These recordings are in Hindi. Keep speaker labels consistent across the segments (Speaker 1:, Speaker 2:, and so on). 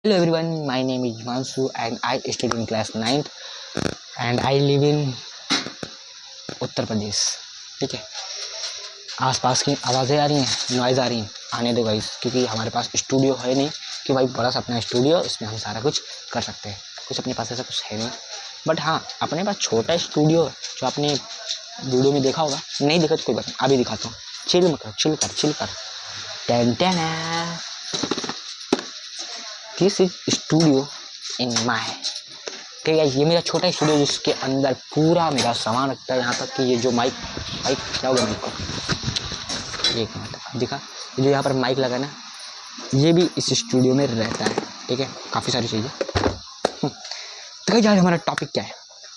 Speaker 1: Hello everyone, my name is Mansu and I study in class 9th and I live in Uttar Pradesh. ठीक है, आसपास की आवाज़ें आ रही हैं, नॉइज़ आ रही हैं, आने दो गाइस, क्योंकि हमारे पास स्टूडियो है नहीं कि भाई बड़ा सा अपना स्टूडियो, इसमें हम सारा कुछ कर सकते हैं। कुछ अपने पास ऐसा कुछ है नहीं, बट हाँ अपने पास छोटा स्टूडियो है जो आपने वीडियो में देखा होगा। नहीं देखा तो कोई बात नहीं, अभी दिखाता हूँ। चिल मत कर, चिल कर। Ten ten this is studio in my. ठीक है, ये मेरा छोटा स्टूडियो जिसके अंदर पूरा मेरा सामान रखता है। यहाँ तक कि ये जो माइक क्या होगा माइक को, एक मिनट दिखा, जो यहाँ पर माइक लगा ना, ये भी इस स्टूडियो में रहता है। ठीक है, काफ़ी सारी चीज़ें। तो आज हमारा टॉपिक क्या है?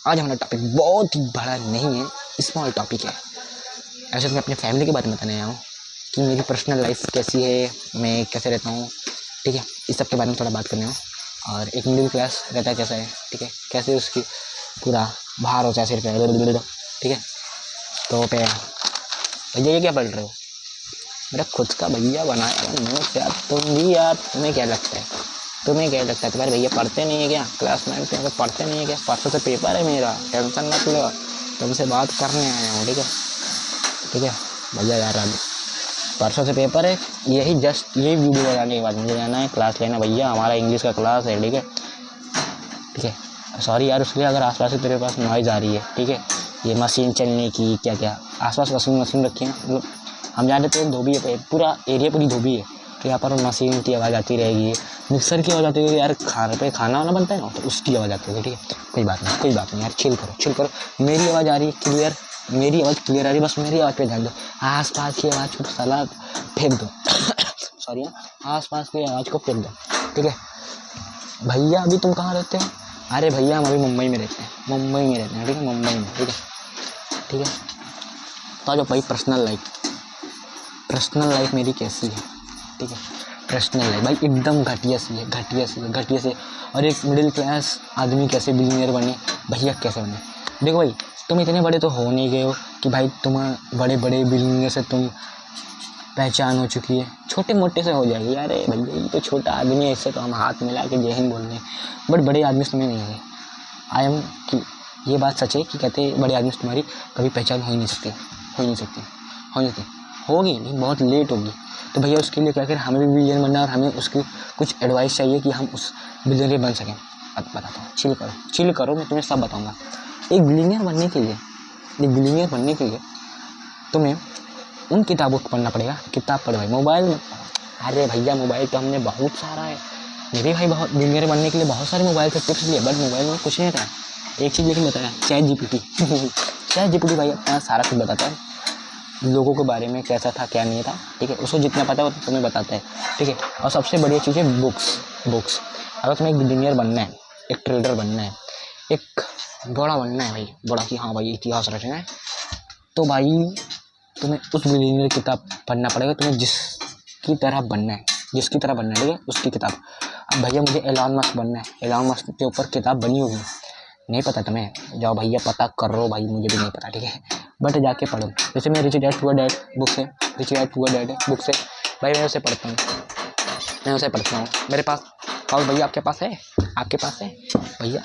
Speaker 1: आज हमारा टॉपिक बहुत ही बड़ा नहीं है, स्मॉल टॉपिक है। ऐसे तो मैं अपने फैमिली के बारे में बताने आया हूँ कि मेरी पर्सनल लाइफ कैसी है, मैं कैसे रहता हूँ। ठीक है, इस सब के बारे में थोड़ा बात करने हूँ। और एक मिडिल क्लास रहता है कैसा है, ठीक है, कैसे उसकी पूरा भार होता है सिर पे। ठीक है, तो भैया ये क्या पढ़ रहे हो? मेरा खुद का भैया बनाया नोट्स यार। तुम भी यार, तुम्हें क्या लगता है तुम्हारे भैया पढ़ते नहीं है क्या? क्लास 9 में पढ़ते नहीं है क्या? परसों से पेपर है मेरा, टेंशन मत लो, तुमसे बात करने आया हूँ। ठीक है भैया यार, अभी परसों से पेपर है, यही जस्ट ये वीडियो बनाने के बाद मुझे जाना है क्लास लेना। भैया हमारा इंग्लिश का क्लास है। ठीक है, सॉरी यार उसके लिए अगर आसपास से तेरे पास नॉइज़ आ रही है। ठीक है, ये मशीन चलने की क्या आसपास मशीन रखी है, मतलब हम जाने तो धोबी है, पूरा एरिया पूरी धोबी है, तो यहाँ पर मशीन की आवाज़ आती रहेगी, मिक्सर की आवाज़ आती रहेगी यार, खाने पे खाना वाना बनता है ना, तो उसकी आवाज़ आती है। ठीक है, कोई बात नहीं यार, चिल करो। मेरी आवाज़ आ रही है क्लियर, मेरी आवाज़ क्लियर आ रही है, बस मेरी आवाज़ पे ध्यान दो। आसपास की आवाज़ को साला फेंक दो। सॉरी, आसपास की आवाज़ को फेंक दो। ठीक है भैया, अभी तुम कहाँ रहते हो? अरे भैया हम अभी मुंबई में रहते हैं। ठीक है, मुंबई में। ठीक है, तो आज भाई पर्सनल लाइफ मेरी कैसी है। ठीक है, पर्सनल लाइफ भाई एकदम घटिया सी है। और एक मिडिल क्लास आदमी कैसे बिलियनियर बने, भैया कैसे बने? देखो भाई, तुम इतने बड़े तो हो नहीं गए हो कि भाई तुम बड़े बिलियनियर से तुम पहचान हो चुकी है, छोटे मोटे से हो जाएगी। यार भैया ये तो छोटा आदमी है, इससे तो हम हाथ मिला के जय हिंद बोल रहे हैं, बट बड़े आदमी से तुम्हें नहीं है। आई एम कि ये बात सच है कि कहते हैं बड़े आदमी से तुम्हारी कभी पहचान हो ही नहीं सकती। होगी लेकिन बहुत लेट होगी। तो भैया उसके लिए क्या करें, हमें भी बिलियनर बनना है और हमें उसकी कुछ एडवाइस चाहिए कि हम उस बिलियनर बन सकें। बताता हूँ, चिल करो, मैं तुम्हें सब बताऊँगा। एक बिलियनर बनने के लिए तुम्हें उन किताबों को पढ़ना पड़ेगा। किताब पढ़ भाई, मोबाइल में। अरे भैया मोबाइल तो हमने बहुत सारा है, मेरे भाई बहुत बिलियनर बनने के लिए बहुत सारे मोबाइल से टिप्स लिए, बट मोबाइल में कुछ नहीं था। एक चीज़ लेकिन बताया, चैट जीपीटी भाई अपना सारा कुछ बताता है, लोगों के बारे में कैसा था क्या नहीं था। ठीक है, उसको जितना पता है वो तुम्हें बताता है। ठीक है, और सबसे बढ़िया चीज़ है बुक्स। अगर तुम्हें एक बिलियनर बनना है, एक ट्रेडर बनना है, एक बड़ा बनना है भाई, बड़ा कि हाँ भाई इतिहास रचना है, तो भाई तुम्हें उस बिलियनर किताब पढ़ना पड़ेगा। तुम्हें जिसकी तरह बनना है, ठीक है, उसकी किताब। अब भैया मुझे एलॉन मस्क बनना है, एलॉन मस्क के ऊपर किताब बनी होगी, नहीं पता तुम्हें? जाओ भैया पता कर लो भाई, मुझे भी नहीं पता। ठीक है, बट जाके पढ़ो। जैसे मैं rich dad poor dad book से, भाई मैं उसे पढ़ता हूँ। मेरे पास और भैया आपके पास है भैया?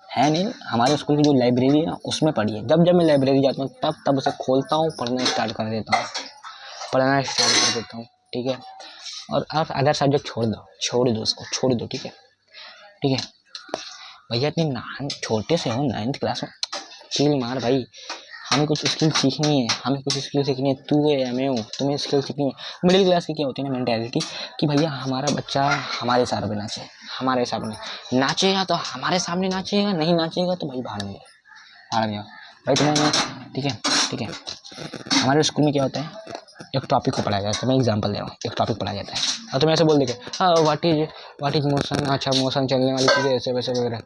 Speaker 1: है नहीं, हमारे स्कूल की जो लाइब्रेरी है ना उसमें पढ़ी है। जब मैं लाइब्रेरी जाता हूँ तब उसे खोलता हूँ, पढ़ना स्टार्ट कर देता हूँ। ठीक है, और अदर सब्जेक्ट छोड़ दो उसको। ठीक है भैया, इतनी छोटे से हो 9th क्लास में, चिल मार भाई। हमें कुछ स्किल सीखनी है। तू है, मैं हूँ, तुम्हें स्किल सीखनी है। मिडिल क्लास की क्या होती है ना मेंटालिटी कि भैया हमारा बच्चा हमारे हिसाब में नाचेगा तो हमारे सामने नाचेगा, नहीं नाचेगा तो भाई बाहर में भाई तुम्हें। ठीक है, हमारे स्कूल में क्या होता है, एक टॉपिक को पढ़ाया जाता है। मैं एग्जांपल दे रहा हूँ, एक टॉपिक पढ़ाया जाता है और तुम ऐसे बोल देंगे हाँ व्हाट इज मोशन, अच्छा मोशन चलने वाली चीज़ें ऐसे वैसे वगैरह।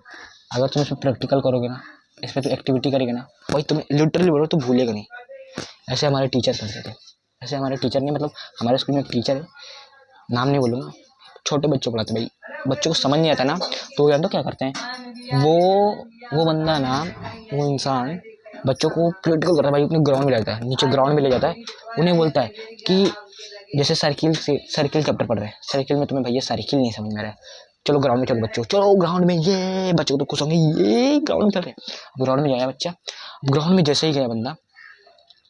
Speaker 1: अगर तुम इसमें प्रैक्टिकल करोगे ना, इसमें तो एक्टिविटी करेगा ना भाई, तुम्हें लिटरली बोलो तो भूलेगा नहीं। ऐसे हमारे टीचर करते थे, मतलब हमारे स्कूल में एक टीचर है, नाम नहीं बोलूँगा, छोटे बच्चों को पढ़ाते भाई। बच्चों को समझ नहीं आता ना, तो यार तो क्या करते हैं वो बंदा ना, वो इंसान बच्चों को प्रैक्टिकल करता है भाई, अपने ग्राउंड में ले जाता है, नीचे ग्राउंड में ले जाता है, उन्हें बोलता है कि जैसे सर्किल चैप्टर पढ़ रहे हैं, सर्किल में तुम्हें भैया सर्किल नहीं समझ में आ रहा है, चलो ग्राउंड में चलो बच्चों, चलो ग्राउंड में, ये बच्चों तो खुश होंगे, ये ग्राउंड में चल रहे हैं। अब ग्राउंड में गया बच्चा, ग्राउंड में जैसे ही गया बंदा,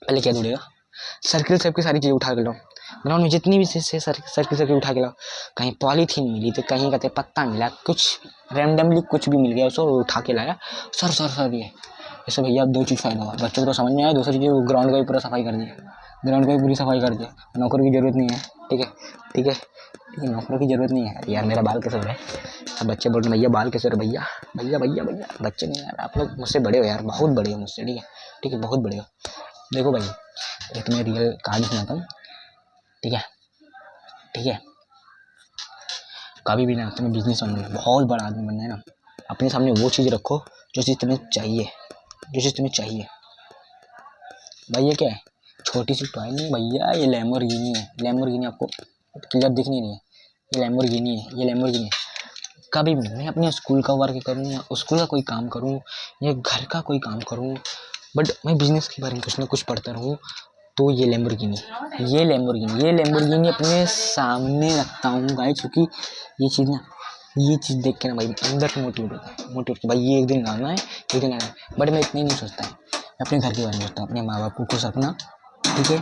Speaker 1: पहले क्या दौड़ेगा, सर्किल सेप की सारी चीज़ें उठा के लाओ, ग्राउंड में जितनी भी सर्किल सेप की उठा के लाओ। कहीं पॉलीथीन मिली तो कहीं कहते पत्ता मिला, कुछ रैंडमली कुछ भी मिल गया उसको उठा के लाया, सर ये ऐसे भैया। अब 2 चीज़ फ़ायदा हुआ, बच्चों को तो समझ में आया, दूसरी चीज़ ग्राउंड का भी पूरा सफाई कर दिया, ग्राउंड का भी पूरी सफाई कर दिया, नौकर की ज़रूरत नहीं है। ठीक है ठीक है ठीक है, नौकरों की ज़रूरत नहीं है। यार मेरा बाल कैसे हो रहा है, अब बच्चे बोल रहे भैया बाल कैसे हो रहे, भैया भैया भैया भैया, बच्चे नहीं यार, आप लोग मुझसे बड़े हो यार, बहुत बड़े हो मुझसे। ठीक है बहुत बड़े हो। देखो भाई, एक मैं रियल कहानी सुनाता हूँ। ठीक है, कभी भी ना तुम्हें बिजनेस बनना है, बहुत बड़ा आदमी बनना है ना, अपने सामने वो चीज़ रखो जो चीज़ तुम्हें चाहिए। भाई ये क्या है, छोटी सी टॉय नहीं भैया, ये लैम्बोर्गिनी है। लैम्बोर्गिनी आपको क्लियर दिख नहीं रही है, ये लैम्बोर्गिनी है। कभी भी मैं अपने स्कूल का वर्क करूँ या स्कूल का कोई काम करूँ या घर का कोई काम करूँ, बट मैं बिजनेस के बारे में कुछ ना कुछ पढ़ता रहूँ, तो ये लैम्बोर्गिनी अपने सामने रखता हूँ भाई, क्योंकि ये चीज़ देख के ना भाई अंदर से मोटिवेट भाई, ये एक दिन आना है। बट मैं इतना ही नहीं सोचता है, मैं अपने घर के बारे में सोचता हूँ, अपने माँ बाप को खुश रखना। ठीक है,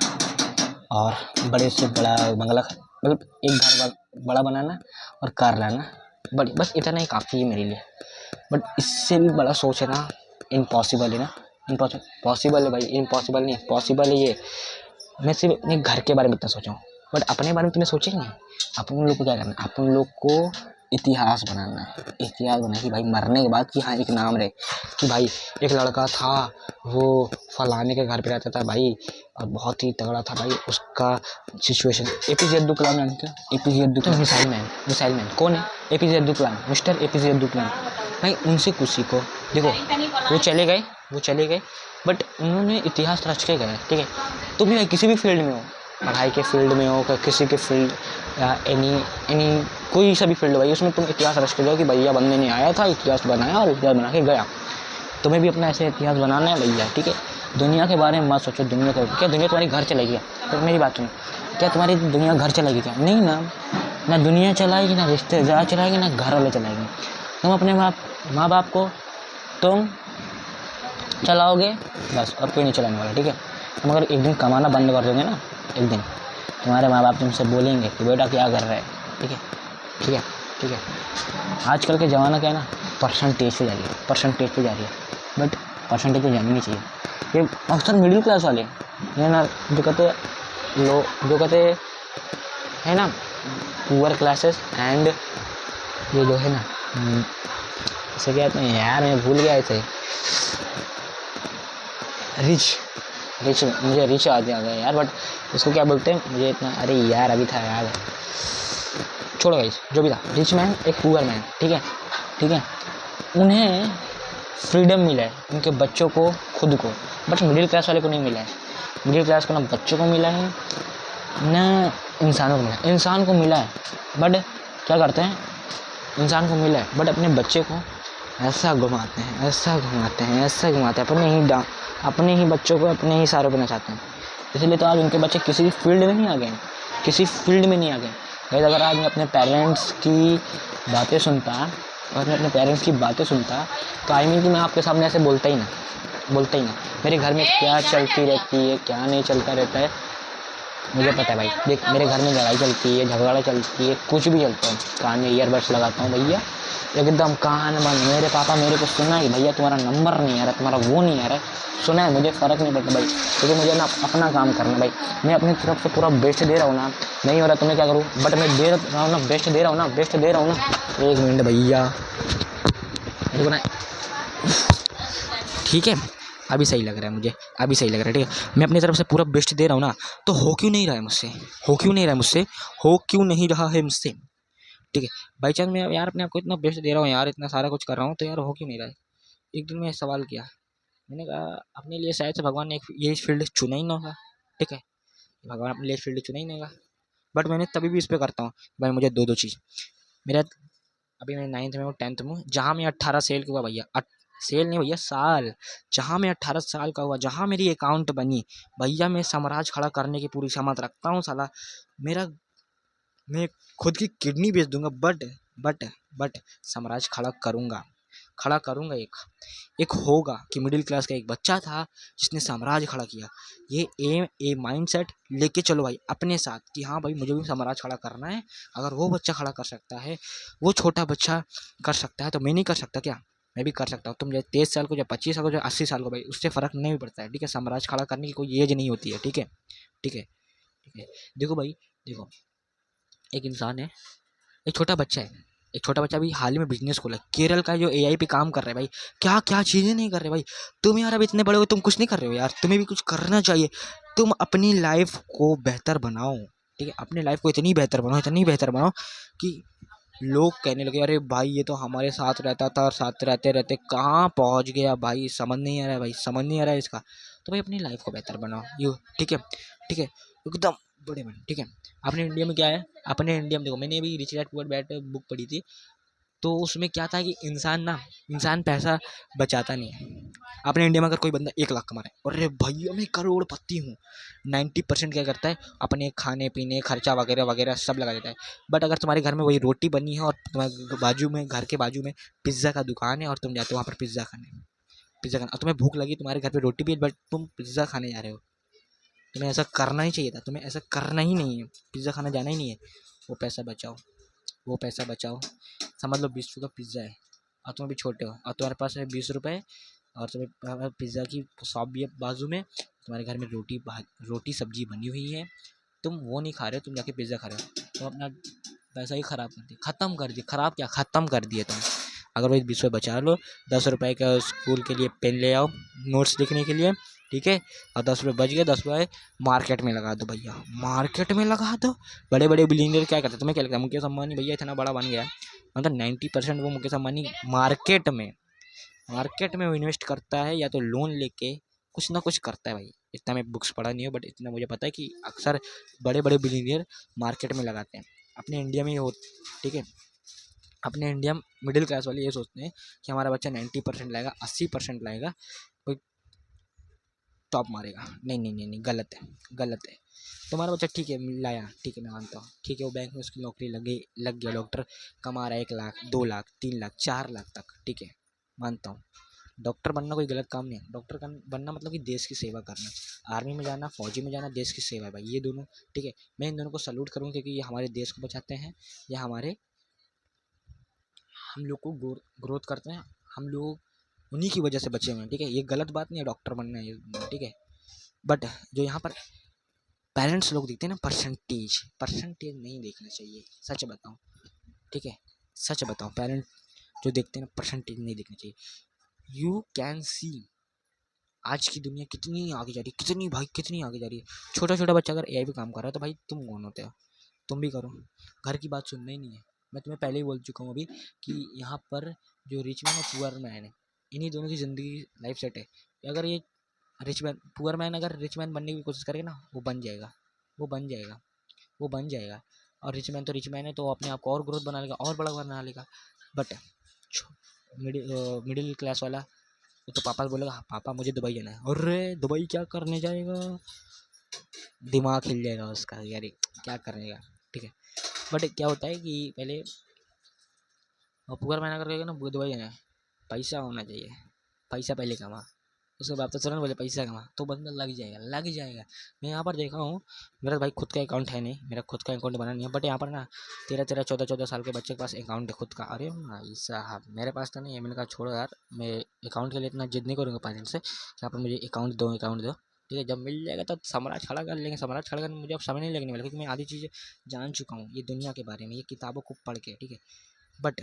Speaker 1: और बड़े से बड़ा बंगला, मतलब एक घर बड़ा बनाना और कार लाना, बस इतना ही काफ़ी है मेरे लिए। बट इससे भी बड़ा सोच है ना, इम्पॉसिबल है ना, पॉसिबल है भाई, इम्पॉसिबल नहीं है, पॉसिबल है ये। मैं सिर्फ अपने घर के बारे में इतना सोचा हूँ, बट अपने बारे में तुम्हें सोचेंगे। अपन लोग को क्या करना है, अपन लोग को इतिहास बनाना है कि भाई मरने के बाद कि हाँ एक नाम रहे कि भाई एक लड़का था, वो फलाने के घर पे रहता था भाई, और बहुत ही तगड़ा था भाई, उसका सिचुएशन। एपीजे अब्दुल कलाम जानते हो, APJ Abdul Kalam, missile man कौन है, APJ Abdul Kalam, mister APJ Abdul Kalam भाई, उनसे कुछ सीखो। देखो वो चले गए बट उन्होंने इतिहास रच के गए। ठीक है, तुम भी किसी भी फील्ड में हो, पढ़ाई के फील्ड में हो, किसी के फील्ड या एनी कोई सा भी फील्ड भाई, उसमें तुम इतिहास रच के जाओ कि भैया बंदे ने आया था, इतिहास बनाया और इतिहास बना के गया। तुम्हें भी अपना ऐसे इतिहास बनाना है भैया। ठीक है, दुनिया के बारे में मत सोचो, क्या दुनिया तुम्हारी घर चलेगी? तो मेरी बात सुनो, क्या तुम्हारी दुनिया घर चलाएगी क्या? नहीं ना दुनिया चलाएगी, ना रिश्तेदार चलाएगी, ना घर वाले चलाएंगे। तुम अपने माँ बाप को तुम चलाओगे बस, और कोई नहीं चलाने वाला। ठीक है, तुम अगर एक दिन कमाना बंद कर दोगे ना, एक दिन तुम्हारे माँ बाप तुमसे बोलेंगे कि बेटा क्या कर रहा है। ठीक है, आजकल के ज़माना क्या है ना, परसेंटेज पे जा रही है, बट परसेंटेज पे जानी नहीं चाहिए। ये अक्सर मिडिल क्लास वाले ये ना जो कहते है ना, पुअर क्लासेस एंड ये जो है ना, इसे क्या कहते हैं यार, मैं भूल गया इसे, रिच मुझे रिच आ गया यार, बट इसको क्या बोलते हैं मुझे इतना, अरे यार अभी था याद है, छोड़ो गाइस, जो भी था, रिच मैन एक पुअर मैन। ठीक है, उन्हें फ्रीडम मिला है, उनके बच्चों को, खुद को, बट मिडिल क्लास वाले को नहीं मिला है। मिडिल क्लास को ना बच्चों को मिला है ना इंसान को मिला है, बट क्या करते हैं, इंसान को मिला है बट अपने बच्चे को ऐसा घुमाते हैं, अपने ही बच्चों को अपने ही सारों पे नचाते हैं। इसलिए तो आज उनके बच्चे किसी भी फील्ड में नहीं आ गए। अगर आज मैं अपने पेरेंट्स की बातें सुनता तो आई मीन कि मैं आपके सामने ऐसे बोलता ही ना। मेरे घर में क्या चलती रहती है, क्या नहीं चलता रहता है, मुझे पता है भाई। देख, मेरे घर में लड़ाई चलती है, झगड़ा चलती है, कुछ भी चलता है, कान में ईयरबड्स लगाता हूँ भैया, एकदम कान बंद। मेरे पापा मेरे को सुना कि भैया तुम्हारा नंबर नहीं आ रहा, तुम्हारा वो नहीं आ रहा है, सुना है, मुझे फ़र्क नहीं पड़ता भाई, क्योंकि मुझे ना अपना काम करना भाई। मैं अपनी तरफ से पूरा बेस्ट दे रहा हूँ ना, नहीं हो रहा तो मैं क्या करूँ, बट मैं दे रहा हूँ ना, बेस्ट दे रहा हूँ ना। एक मिनट भैया, देखो ना, ठीक है, अभी सही लग रहा है मुझे, ठीक है। मैं अपनी तरफ से पूरा बेस्ट दे रहा हूँ ना, तो हो क्यों नहीं रहा है मुझसे। ठीक है, बाई चांस मैं यार अपने आप को इतना बेस्ट दे रहा हूँ यार, इतना सारा कुछ कर रहा हूँ, तो यार हो क्यों नहीं रहा है। एक दिन मैं सवाल किया, मैंने कहा अपने लिए शायद से भगवान ने ये फील्ड चुना ही ना होगा। ठीक है, भगवान अपने लिए फील्ड चुना ही नहीं होगा, बट मैंने तभी भी इस पर करता हूँ भाई। मुझे दो चीज़, मेरा अभी मैं 9th में हूँ, 10th में हूँ, जहाँ मैं 18 सेल का हुआ भैया, सेल नहीं भैया, साल, जहाँ मैं 18 साल का हुआ, जहाँ मेरी अकाउंट बनी भैया, मैं साम्राज्य खड़ा करने की पूरी क्षमता रखता हूँ साला। मैं खुद की किडनी बेच दूंगा,
Speaker 2: बट साम्राज्य खड़ा करूँगा। एक होगा कि मिडिल क्लास का एक बच्चा था जिसने साम्राज्य खड़ा किया। ये ए माइंडसेट लेके चलो भाई अपने साथ कि हाँ भाई मुझे भी साम्राज्य खड़ा करना है। अगर वो बच्चा खड़ा कर सकता है, वो छोटा बच्चा कर सकता है, तो मैं नहीं कर सकता क्या? मैं भी कर सकता हूँ। तुम चाहे 23 साल को, चाहे 25 साल को, चाहे 80 साल को, भाई उससे फर्क नहीं पड़ता है, ठीक है। साम्राज्य खड़ा करने की कोई एज नहीं होती है, ठीक है, ठीक है, ठीक है। देखो भाई, देखो, एक इंसान है, एक छोटा बच्चा है, एक छोटा बच्चा भी हाल ही में बिजनेस खोला, केरल का जो एआई पे काम कर रहा है भाई, क्या क्या चीज़ें नहीं कर रहे भाई। तुम यार अब इतने बड़े हो, तुम कुछ नहीं कर रहे हो यार, तुम्हें भी कुछ करना चाहिए। तुम अपनी लाइफ को बेहतर बनाओ, ठीक है, अपनी लाइफ को इतनी बेहतर बनाओ, इतनी बेहतर बनाओ कि लोग कहने लगे अरे भाई ये तो हमारे साथ रहता था और साथ रहते रहते कहाँ पहुँच गया भाई, समझ नहीं आ रहा है भाई, समझ नहीं आ रहा है इसका। तो भाई अपनी लाइफ को बेहतर बनाओ, यू, ठीक है, ठीक है, एकदम बड़े मन, ठीक है। अपने इंडिया में क्या है, अपने इंडिया में देखो, मैंने अभी rich dad poor dad book पढ़ी थी, तो उसमें क्या था कि इंसान पैसा बचाता नहीं है। अपने इंडिया में अगर कोई बंदा 1 लाख कमा रहा है, अरे भैया मैं करोड़पति हूँ, 90% क्या करता है, अपने खाने पीने खर्चा वगैरह वगैरह सब लगा देता है। बट अगर तुम्हारे घर में वही रोटी बनी है और तुम्हारे बाजू में, घर के बाजू में पिज्ज़ा का दुकान है और तुम जाते हो वहाँ पर पिज्ज़ा खाने और तुम्हें भूख लगी, तुम्हारे घर पे रोटी भी है बट तुम पिज्ज़ा खाने जा रहे हो, तुम्हें ऐसा करना ही चाहिए था, तुम्हें ऐसा करना ही नहीं है, पिज़्ज़ा खाना जाना ही नहीं है। वो पैसा बचाओ, वो पैसा बचाओ। समझ लो 20 रुपये का पिज़्ज़ा है और तुम अभी छोटे हो और तुम्हारे पास है 20 रुपये और तुम्हें पिज़्ज़ा की शॉप भी है बाजू में, तुम्हारे घर में रोटी सब्जी बनी हुई है, तुम वो नहीं खा रहे हो, तुम जाके पिज़्ज़ा खा रहे हो, तो अपना पैसा ही ख़राब कर दिया, ख़त्म कर दिया, ख़राब क्या ख़त्म कर दिया तुम। अगर वही 20 रुपये बचा लो, 10 रुपये का स्कूल के लिए पेन ले आओ नोट्स लिखने के लिए, ठीक है, और 10 रुपये बच गए, 10 रुपये मार्केट में लगा दो भैया, मार्केट में लगा दो। बड़े बड़े बिलियनियर क्या करते हैं, तुम्हें क्या लगता है, मुकेश अंबानी भैया इतना बड़ा बन गया, मतलब 90% वो मुकेश अंबानी मार्केट में वो इन्वेस्ट करता है या तो लोन लेके कुछ ना कुछ करता है भाई। इतना मैं बुक्स पढ़ा नहीं हूँ बट इतना मुझे पता है कि अक्सर बड़े बड़े बिलियनियर मार्केट में लगाते हैं। अपने इंडिया में ये हो, ठीक है, अपने इंडिया मिडिल क्लास वाले ये सोचते हैं कि हमारा बच्चा 90% लाएगा, 80% लाएगा, कोई टॉप मारेगा। नहीं नहीं नहीं नहीं, गलत है, गलत है। तुम्हारा बच्चा ठीक है लाया, ठीक है मैं मानता हूँ, ठीक है वो बैंक में उसकी नौकरी लग गया, डॉक्टर कमा रहा है 1 लाख 2 लाख 3 लाख 4 लाख तक, ठीक है, मानता हूँ। डॉक्टर बनना कोई गलत काम नहीं है, बनना मतलब कि देश की सेवा करना, आर्मी में जाना, फौजी में जाना, देश की सेवा है भाई, ये दोनों, ठीक है। मैं इन दोनों को सल्यूट करूँगा क्योंकि ये हमारे देश को बचाते हैं, ये हम लोग को ग्रोथ करते हैं, हम लोग उन्हीं की वजह से बचे हुए हैं, ठीक है। ये गलत बात नहीं है डॉक्टर बनना है, ठीक है। बट जो यहाँ पर पेरेंट्स लोग देखते हैं ना, परसेंटेज नहीं देखना चाहिए, सच बताऊँ, ठीक है, सच बताओ, पेरेंट जो देखते हैं ना, परसेंटेज नहीं देखना चाहिए। यू कैन सी आज की दुनिया कितनी आगे जा रही है, कितनी भाई कितनी आगे जा रही है। छोटा छोटा बच्चा अगर एआई पे काम कर रहा है तो भाई तुम कौन होते हो, तुम भी करो। घर की बात सुनना ही नहीं है, मैं तुम्हें पहले ही बोल चुका हूँ अभी कि यहाँ पर जो रिच मैन और पुअर मैन है, इन्हीं दोनों की ज़िंदगी लाइफ सेट है। अगर ये पुअर मैन अगर रिच मैन बनने की कोशिश करेगा ना, वो बन जाएगा, वो बन जाएगा, वो बन जाएगा। और रिच मैन है तो अपने आप को और ग्रोथ बना लेगा, और बड़ा बना लेगा। बट मिडिल क्लास वाला वो तो पापा बोलेगा पापा मुझे दुबई जाना है, अरे दुबई क्या करने जाएगा, दिमाग हिल जाएगा उसका, यार क्या करने का, ठीक है। बट क्या होता है कि पहले पुअर मैन अगर कहेगा ना दुबई जाना है, पैसा होना चाहिए, पैसा पहले कमा, उसके बाद तो तुरंत बोले पैसा कमा, तो बंदा लग जाएगा, लग जाएगा। मैं यहाँ पर देखा हूँ, मेरा भाई खुद का अकाउंट है नहीं, मेरा खुद का अकाउंट बना नहीं है, बट यहाँ पर ना 13 14 14 साल के बच्चे के पास अकाउंट है खुद का। अरे भाई साहब मेरे पास तो नहीं है, मैंने कहा छोड़ो यार, मैं अकाउंट के लिए इतना जिद नहीं करूँगा पेरेंट्स से कि यहाँ पर मुझे अकाउंट दो, ठीक है। जब मिल जाएगा तो साम्राज्य खड़ा कर लेंगे, साम्राज्य खड़ा करने में मुझे अब समय नहीं लगने वाला क्योंकि मैं आधी चीज़ें जान चुका हूँ ये दुनिया के बारे में, ये किताबों को पढ़ के, ठीक है। बट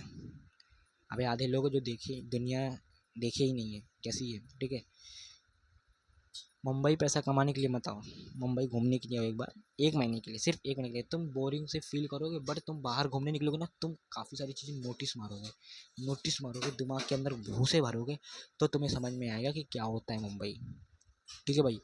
Speaker 2: अभी आधे लोग जो देखे दुनिया देखे ही नहीं है कैसी है, ठीक है। मुंबई पैसा कमाने के लिए मत आओ, मुंबई घूमने के लिए आओ एक बार, 1 महीने के लिए, सिर्फ 1 महीने के लिए। तुम बोरिंग से फील करोगे बट तुम बाहर घूमने निकलोगे ना, तुम काफ़ी सारी चीज़ें नोटिस मारोगे, दिमाग के अंदर भूसे भरोगे, तो तुम्हें समझ में आएगा कि क्या होता है मुंबई, ठीक है भाई।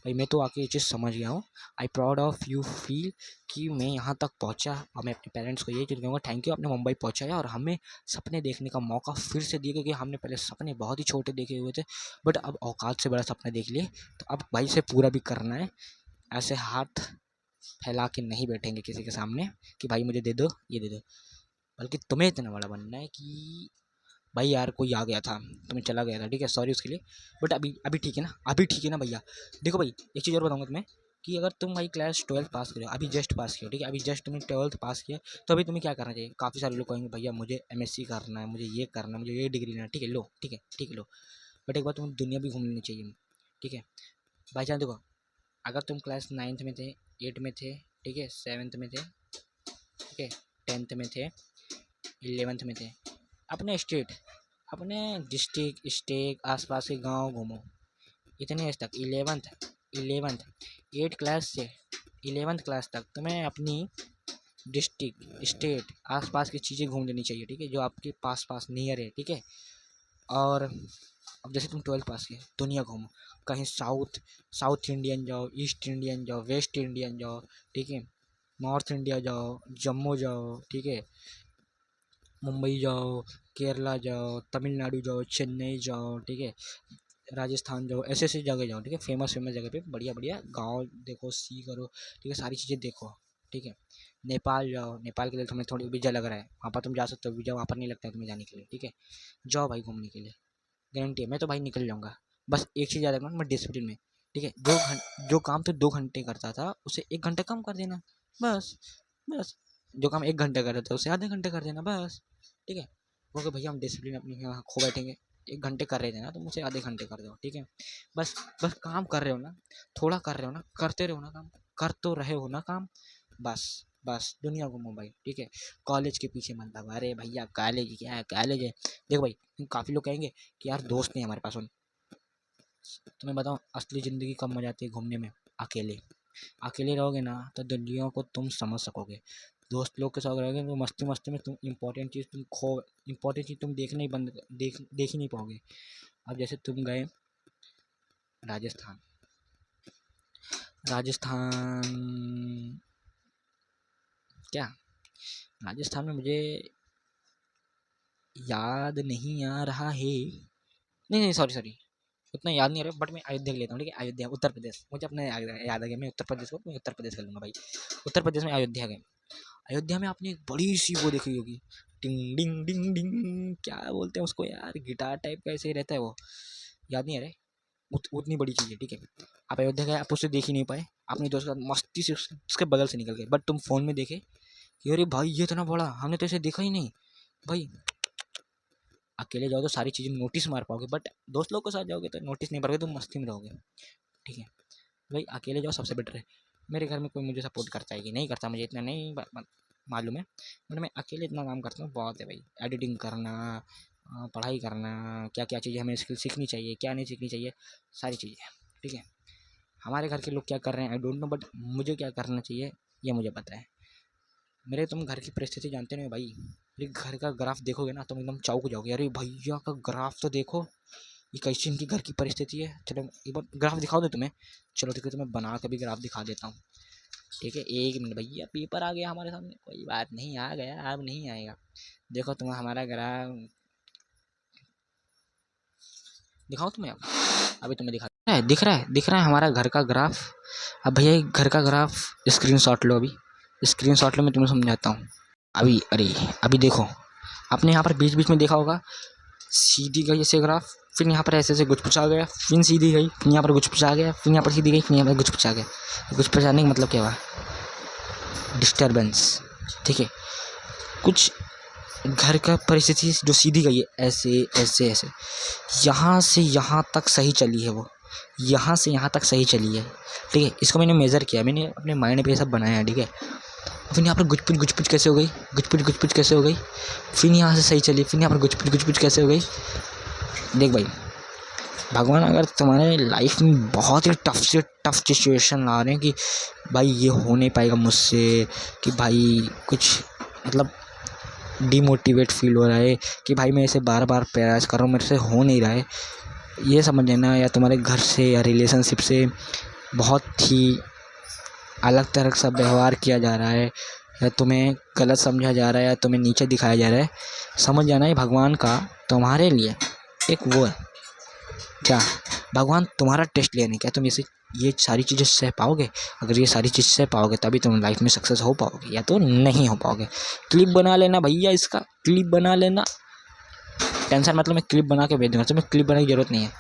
Speaker 2: भाई मैं तो आके ये चीज़ समझ गया हूँ, I proud of you feel कि मैं यहाँ तक पहुँचा, और मैं अपने पेरेंट्स को ये चीज़ कहूँगा थैंक यू, आपने मुंबई पहुँचाया और हमें सपने देखने का मौका फिर से दिया, क्योंकि हमने पहले सपने बहुत ही छोटे देखे हुए थे बट अब औकात से बड़ा सपना देख लिए, तो अब भाई से पूरा भी करना है। ऐसे हाथ फैला के नहीं बैठेंगे किसी के सामने कि भाई मुझे दे दो, ये दे दो। बल्कि तुम्हें इतना बड़ा बनना है कि भाई यार कोई आ गया था, तुम्हें चला गया था, ठीक है, सॉरी उसके लिए, बट अभी अभी ठीक है ना, अभी ठीक है ना भैया। देखो भाई एक चीज़ और बताऊंगा तुम्हें कि अगर तुम भाई क्लास 12 पास करो, अभी जस्ट पास किया, ठीक है, अभी जस्ट तुमने 12th पास किया, तो अभी तुम्हें क्या करना चाहिए। काफ़ी सारे लोग कहेंगे भैया मुझे MSc करना है, मुझे ये करना है, मुझे ये डिग्री लेना है, ठीक है लो, ठीक है ठीक है लो, बट एक बार तुम्हें दुनिया भी घूम लेनी चाहिए, ठीक है। भाई जान देखो, अगर तुम क्लास 9th में थे, 8 में थे, ठीक है, 7th में थे, ठीक है, 10th में थे, 11th में थे, अपने स्टेट, अपने डिस्ट्रिक्ट स्टेट आसपास के गांव घूमो, इतने एज तक 11th 8 क्लास से 11th क्लास तक तुम्हें अपनी डिस्ट्रिक्ट स्टेट आसपास की चीज़ें घूम लेनी चाहिए, ठीक है, जो आपके पास पास नियर है, ठीक है। और अब जैसे तुम 12 पास किए, दुनिया घूमो, कहीं साउथ इंडियन जाओ, ईस्ट इंडियन जाओ, वेस्ट इंडियन जाओ, ठीक है, नॉर्थ इंडिया जाओ, जम्मू जाओ, ठीक है, मुंबई जाओ, केरला जाओ, तमिलनाडु जाओ, चेन्नई जाओ, ठीक है, राजस्थान जाओ, ऐसे ऐसे जगह जाओ, ठीक है, फेमस फेमस जगह पे बढ़िया बढ़िया गांव देखो, सी करो, ठीक है, सारी चीज़ें देखो, ठीक है। नेपाल जाओ, नेपाल के लिए तुम्हें थोड़ी वीज़ा लग रहा है, वहाँ पर तुम जा सकते हो, वीज़ा वहाँ पर नहीं लगता है तुम्हें जाने के लिए, ठीक है। जाओ भाई घूमने के लिए, गारंटी है, मैं तो भाई निकल जाऊँगा। बस एक चीज़ याद रखना, मैं डिसिप्लिन में, ठीक है, जो काम तो 2 घंटे करता था उसे 1 घंटा कम कर देना, बस। बस जो काम 1 घंटे कर रहे थे उसे आधे घंटे कर देना, बस, ठीक है। वो कि भैया हम डिसिप्लिन अपनी यहाँ खो बैठेंगे, 1 घंटे कर रहे थे ना तो मुझे आधे घंटे कर दो, ठीक है। बस बस काम कर रहे हो ना, थोड़ा कर रहे हो ना, करते रहो ना काम, कर तो रहे हो ना काम, बस बस दुनिया घूमो भाई, ठीक है। कॉलेज के पीछे मत भागो, अरे भैया कॉलेज क्या है, कॉलेज है। देखो भाई काफ़ी लोग कहेंगे कि यार दोस्त नहीं हमारे पास, तुम्हें बताऊँ असली ज़िंदगी कब मजा आती है घूमने में, अकेले। अकेले रहोगे ना तो दुनिया को तुम समझ सकोगे, दोस्त लोग के साथ रहोगे तो मस्ती मस्ती में तुम इम्पोर्टेंट चीज़ तुम देखना ही देख ही नहीं पाओगे। अब जैसे तुम गए राजस्थान, राजस्थान क्या, राजस्थान में मुझे याद नहीं आ रहा है, नहीं नहीं सॉरी सॉरी, उतना याद नहीं आ रहा, बट मैं अयोध्या ले लेता हूँ, ठीक है, अयोध्या उत्तर प्रदेश, मुझे अपने याद आ गया, मैं उत्तर प्रदेश को मैं उत्तर प्रदेश कर लूँगा भाई। उत्तर प्रदेश में अयोध्या गए, अयोध्या में आपने एक बड़ी सी वो देखी होगी, टिंग डिंग डिंग डिंग, क्या बोलते हैं उसको यार, गिटार टाइप का ऐसे ही रहता है वो, याद नहीं आ रहा है, उतनी बड़ी चीज़ है, ठीक है। आप अयोध्या गए, आप उसे देख ही नहीं पाए, अपने दोस्त के साथ मस्ती से उसके बगल से निकल गए, बट तुम फ़ोन में देखे कि अरे भाई ये इतना बड़ा, हमने तो इसे देखा ही नहीं भाई। अकेले जाओ तो सारी चीज़ें नोटिस मार पाओगे, बट दोस्त लोग के साथ जाओगे तो नोटिस नहीं पाओगे, तुम मस्ती में रहोगे, ठीक है। भाई अकेले जाओ सबसे बेटर है। मेरे घर में कोई मुझे सपोर्ट करता है कि नहीं करता मुझे इतना नहीं मालूम है, बट मैं अकेले इतना काम करता हूँ बहुत है भाई। एडिटिंग करना, पढ़ाई करना, क्या क्या चीज़ें हमें स्किल सीखनी चाहिए, क्या नहीं सीखनी चाहिए, सारी चीज़ें, ठीक है। हमारे घर के लोग क्या कर रहे हैं आई डोंट नो, बट मुझे क्या करना चाहिए ये मुझे पता है। मेरे तुम घर की परिस्थिति जानते नहीं हो भाई, मेरे घर का ग्राफ देखोगे ना तुम एकदम चौंक जाओगे, अरे भैया का ग्राफ तो देखो, ये कैसी इनकी घर की परिस्थिति है। चलो एक बार ग्राफ दिखाओ दे तुम्हें, चलो ठीक है तुम्हें बना के भी ग्राफ दिखा देता हूँ, ठीक है। 1 मिनट भैया, पेपर आ गया हमारे सामने, कोई बात नहीं, आ गया अब नहीं आएगा। देखो तुम्हें हमारा ग्राफ दिखाओ तुम्हें, अब अभी तुम्हें दिख रहा है हमारा घर का ग्राफ। अब भैया घर का ग्राफ स्क्रीनशॉट लो, अभी स्क्रीनशॉट लो, मैं तुम्हें समझाता हूँ अभी। अरे अभी देखो, आपने यहाँ पर बीच बीच में देखा होगा सीधी गई ऐसे ग्राफ, फिर यहाँ पर ऐसे ऐसे कुछ पूछा गया, फिर सीधी गई, फिर यहाँ पर कुछ पूछा गया, फिर यहाँ पर सीधी गई, फिर यहाँ पर कुछ पूछा गया। कुछ पूछाने का मतलब क्या हुआ, डिस्टर्बेंस, ठीक है। कुछ घर का परिस्थिति जो सीधी गई है ऐसे ऐसे ऐसे, यहाँ से यहाँ तक सही चली है वो, यहाँ से यहाँ तक सही चली है, ठीक है। इसको मैंने मेज़र किया, मैंने अपने माइंड पे ये सब बनाया, ठीक है। फिर यहाँ पर गुचपुच कैसे हो गई, गुचपुच कैसे हो गई, फिर यहाँ से सही चली, फिर यहाँ पर गुचपुच कैसे हो गई। देख भाई, भगवान अगर तुम्हारे लाइफ में बहुत ही टफ से टफ सिचुएशन ला रहे हैं कि भाई ये हो नहीं पाएगा मुझसे, कि भाई कुछ मतलब डिमोटिवेट फील हो रहा है कि भाई मैं इसे बार बार प्रयास कर रहा हूँ मेरे से हो नहीं रहा है, ये समझ लेना, या तुम्हारे घर से या रिलेशनशिप से बहुत ही अलग तरह का व्यवहार किया जा रहा है, या तुम्हें गलत समझा जा रहा है, या तुम्हें नीचे दिखाया जा रहा है, समझ जाना है भगवान का तुम्हारे लिए एक वो है, क्या भगवान तुम्हारा टेस्ट लेने, क्या तुम इसे ये सारी चीज़ें सह पाओगे? अगर ये सारी चीज़ सह पाओगे तभी तुम लाइफ में सक्सेस हो पाओगे, या तो नहीं हो पाओगे। क्लिप बना लेना भैया, इसका क्लिप बना लेना, टेंशन मतलब मैं क्लिप बना के भेज दूँगा, तुम्हें क्लिप बनाने की ज़रूरत नहीं है।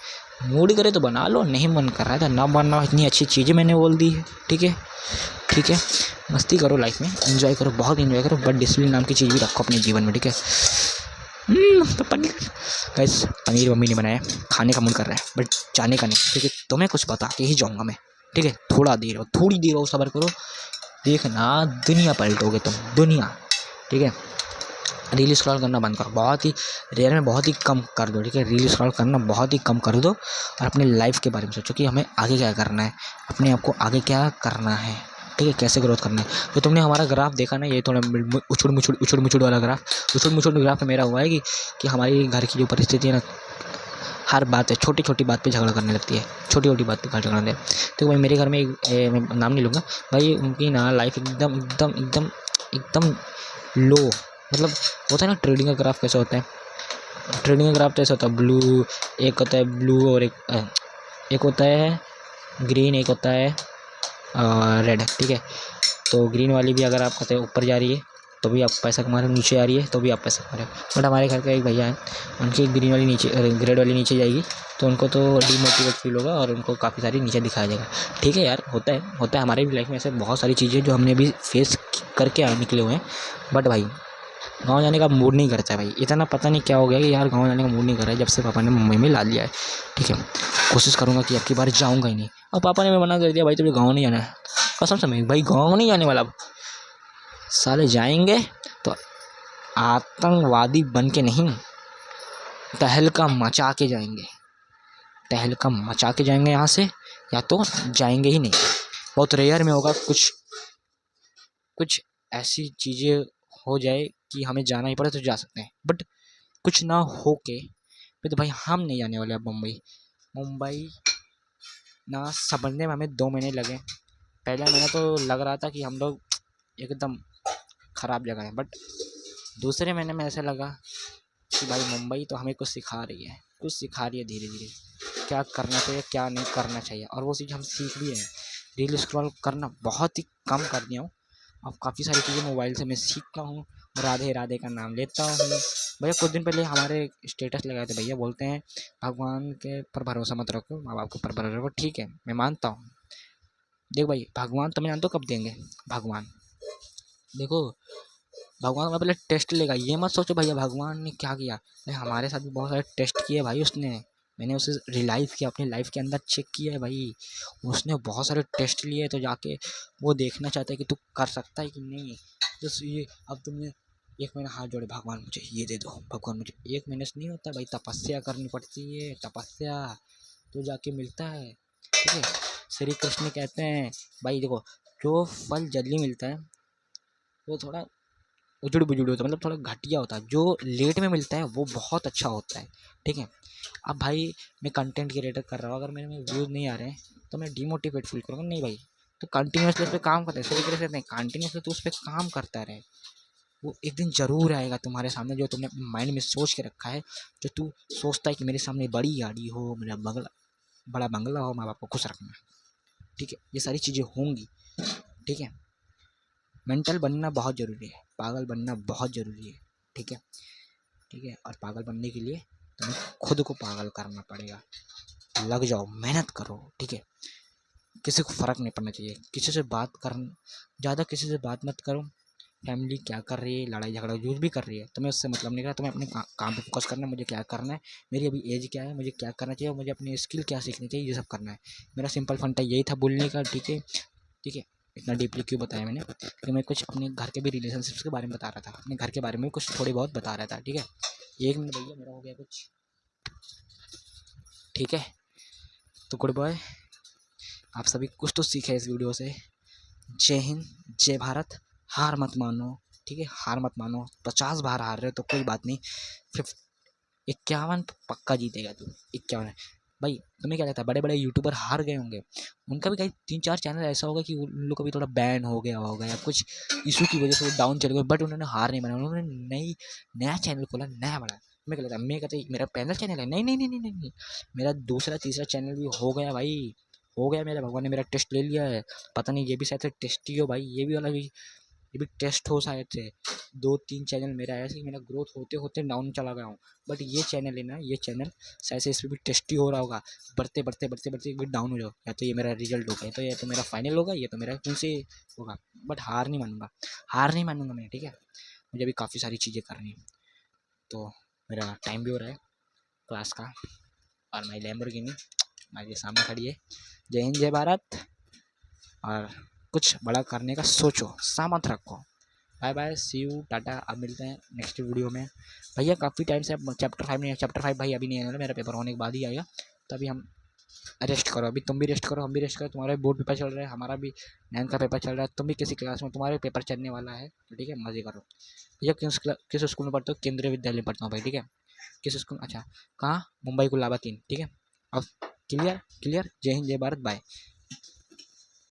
Speaker 2: मूड करे तो बना लो, नहीं मन कर रहा है तो ना बनना। इतनी अच्छी चीज़ें मैंने बोल दी है, ठीक है, ठीक है। मस्ती करो लाइफ में, एंजॉय करो, बहुत एंजॉय करो, बट डिसिप्लिन नाम की चीज़ भी रखो अपने जीवन में, ठीक है। तो पनीर गाइस, पनीर मम्मी ने बनाया, खाने का मन कर रहा है बट जाने का नहीं, ठीक है। तुम्हें कुछ बता के ही जाऊँगा मैं, ठीक है। थोड़ी देर और सब्र करो, देखना दुनिया पलटोगे तुम, दुनिया, ठीक है। रील स्क्रॉल करना बंद करो, बहुत ही रेयर में बहुत ही कम कर दो, ठीक है। रील स्क्रॉल करना बहुत ही कम कर दो और अपनी लाइफ के बारे में सोचो कि हमें आगे क्या करना है, अपने आप को आगे क्या करना है, ठीक है, कैसे ग्रोथ करना है। तो तुमने हमारा ग्राफ देखा ना, ये थोड़ा उछड़ मुछड़ वाला ग्राफ, उछड़ मुछड़ ग्राफ में मेरा हुआ है कि हमारी घर की जो परिस्थिति है ना, हर बात है, छोटी छोटी बात पे झगड़ा करने लगती है, छोटी छोटी बात पे झगड़ा करने लगती है। तो भाई मेरे घर में मैं नाम नहीं लूँगा भाई, उनकी ना लाइफ एकदम एकदम एकदम एकदम लो, मतलब होता है ना ट्रेडिंग का ग्राफ कैसा होता है, ट्रेडिंग का ग्राफ तो ऐसा होता है, ब्लू एक होता है, ब्लू और एक होता है ग्रीन, एक होता है रेड, ठीक है। तो ग्रीन वाली भी अगर आप कहते हैं ऊपर जा रही है तो भी आप पैसा कमा रहे हो, नीचे आ रही है तो भी आप पैसा कमा रहे हो। बट हमारे घर का एक भैया है, उनकी ग्रीन वाली नीचे, ग्रेड वाली नीचे जाएगी तो उनको तो डीमोटिवेट फील होगा और उनको काफ़ी सारी नीचे दिखाया जाएगा, ठीक है यार। होता है हमारे भी लाइफ में ऐसे बहुत सारी चीज़ें जो हमने भी फेस करके निकले हुए हैं। बट भाई गाँव जाने का मूड नहीं करता है भाई, इतना पता नहीं क्या हो गया कि यार गाँव जाने का मूड नहीं कर रहा है जब से पापा ने मुंबई में ला लिया है, ठीक है। कोशिश करूँगा कि अब की बार जाऊँगा ही नहीं, और पापा ने मैं मना कर दिया भाई तुझे गाँव नहीं जाना है, कसम से मैं भाई गाँव नहीं जाने वाला। अब साले जाएंगे तो आतंकवादी बन के नहीं, तहलका मचा के जाएंगे, तहलका मचा के जाएंगे यहाँ से, या तो जाएंगे ही नहीं। बहुत रेयर में होगा कुछ ऐसी चीज़ें हो जाए कि हमें जाना ही पड़े तो जा सकते हैं, बट कुछ ना हो के फिर तो भाई हम नहीं जाने वाले अब मुंबई ना समझने में हमें 2 महीने लगे। पहला महीना तो लग रहा था कि हम लोग एकदम ख़राब जगह है, बट दूसरे महीने में ऐसा लगा कि भाई मुंबई तो हमें कुछ सिखा रही है धीरे धीरे, क्या करना चाहिए क्या नहीं करना चाहिए, और वो चीज़ हम सीख भी रहे हैं। रील स्क्रॉल करना बहुत ही कम कर दिया हूँ, अब काफ़ी सारी चीज़ें मोबाइल से मैं सीखता हूँ, राधे राधे का नाम लेता हूँ। भैया कुछ दिन पहले हमारे स्टेटस लगाए थे, भैया बोलते हैं भगवान के पर भरोसा मत रखो, माँ बाप के पर भरोसा रखो, ठीक है मैं मानता हूँ। देख भाई भगवान तुम्हें जानते हो कब देंगे, भगवान देखो, भगवान का पहले टेस्ट लेगा, ये मत सोचो भैया भगवान ने क्या किया, भाई हमारे साथ भी बहुत सारे टेस्ट किए भाई उसने, मैंने उसे रियलाइज़ किया, अपनी लाइफ के अंदर चेक किया है भाई, उसने बहुत सारे टेस्ट लिए, तो जाके वो देखना चाहता है कि तू कर सकता है कि नहीं। जैसे ये अब तुमने 1 महीना हाथ जोड़े, भगवान मुझे ये दे दो, भगवान मुझे, 1 महीने से नहीं होता भाई, तपस्या करनी पड़ती है, तपस्या तो जाके मिलता है, ठीक है। श्री कृष्ण कहते हैं भाई देखो, जो फल जल्दी मिलता है वो थोड़ा उजड़ बुजड़ होता है, मतलब थोड़ा घटिया होता है, जो लेट में मिलता है वो बहुत अच्छा होता है, ठीक है। अब भाई मैं कंटेंट क्रिएटर कर रहा हूँ, अगर मेरे में व्यूज़ नहीं आ रहे हैं तो मैं डिमोटिवेट फील करूँगा, नहीं भाई तो कंटिन्यूसली उस पर काम करता है, इसी तरीके से नहीं, कंटिन्यूसली तो उस पर काम करता रहे, वो एक दिन ज़रूर आएगा तुम्हारे सामने, जो तुमने अपने माइंड में सोच के रखा है, जो तू सोचता है कि मेरे सामने बड़ी गाड़ी हो, मेरा बड़ा बंगला हो, माँ बाप को खुश रखना, ठीक है, ये सारी चीज़ें होंगी, ठीक है। मेंटल बनना बहुत ज़रूरी है, पागल बनना बहुत ज़रूरी है, ठीक है, ठीक है। और पागल बनने के लिए तुम्हें खुद को पागल करना पड़ेगा, लग जाओ, मेहनत करो, ठीक है। किसी को फ़र्क नहीं पड़ना चाहिए, किसी से बात कर ज़्यादा किसी से बात मत करो, फैमिली क्या कर रही है, लड़ाई झगड़ा जो भी कर रही है तुम्हें उससे मतलब नहीं करना, तुम्हें अपने काम पे फोकस करना है, मुझे क्या करना है, मेरी अभी एज क्या है, मुझे क्या करना चाहिए, और मुझे अपनी स्किल क्या सीखनी चाहिए, ये सब करना है। मेरा सिंपल फंडा यही था बोलने का, ठीक है, ठीक है। इतना डीपली क्यों बताया मैंने, क्योंकि मैं कुछ अपने घर के भी रिलेशनशिप्स के बारे में बता रहा था, अपने घर के बारे में कुछ थोड़ी बहुत बता रहा था, ठीक है। 1 मिनट भैया मेरा हो गया कुछ, ठीक है। तो गुड बॉय, आप सभी कुछ तो सीखे इस वीडियो से। जय हिंद, जय भारत, हार मत मानो, ठीक है, हार मत मानो, 50 बार हार रहे हो तो कोई बात नहीं, 51 पक्का जीतेगा तू, 51 भाई। तुम्हें क्या लगता है बड़े बड़े यूट्यूबर हार गए होंगे, उनका भी कहीं 3-4 चैनल ऐसा होगा कि उन लोग का भी थोड़ा बैन हो गया होगा या कुछ इशू की वजह से वो डाउन चले गए, बट उन्होंने हार नहीं माना, उन्होंने नया चैनल खोला, नया बना। मैं क्या लगता है, मैं कहता मेरा पहला चैनल है, नहीं नहीं नहीं नहीं नहीं, मेरा दूसरा तीसरा चैनल भी हो गया भाई, हो गया मेरा, भगवान ने मेरा टेस्ट ले लिया है। पता नहीं ये भी शायद से टेस्ट ही हो भाई, ये भी वाला भी, ये भी टेस्ट हो शायद से। 2-3 चैनल मेरा ऐसे ही मेरा ग्रोथ होते होते डाउन चला गया हूँ, बट ये चैनल है ना, ये चैनल शायद से इस पर भी टेस्ट ही हो रहा होगा। बढ़ते बढ़ते बढ़ते बढ़ते एक भी डाउन हो जाओ, या तो ये मेरा रिजल्ट होगा, तो ये तो मेरा फाइनल होगा, ये तो मेरा फिर से होगा। बट हार नहीं मानूंगा, हार नहीं मानूंगा मैं, ठीक है। मुझे अभी काफ़ी सारी चीज़ें करनी है, तो मेरा टाइम भी हो रहा है क्लास का, और माई लैम्बोर्गिनी मेरे सामने खड़ी है। जय हिंद, जय भारत, और कुछ बड़ा करने का सोचो, सामत रखो। Bye bye, see you, tata. अब मिलते हैं नेक्स्ट वीडियो में। भैया काफ़ी टाइम से अब चैप्टर 5 नहीं है, चैप्टर 5 भाई अभी नहीं आने वाला, मेरा पेपर होने के बाद ही आएगा, तभी हम रेस्ट करो। अभी तुम भी रेस्ट करो, हम भी रेस्ट करो, तुम्हारा बोर्ड पेपर चल रहा है, हमारा भी 9 का पेपर चल रहा है, तुम भी किसी क्लास में, तुम्हारे पेपर चलने वाला है, तो ठीक है, मज़े करो। भैया किस स्कूल में पढ़ते हो? केंद्रीय विद्यालय में पढ़ता हूँ भाई, ठीक है। किस स्कूल? अच्छा, कहाँ? मुंबई कुलाबा 3, ठीक है। अब क्लियर क्लियर। जय हिंद, जय भारत, बाय।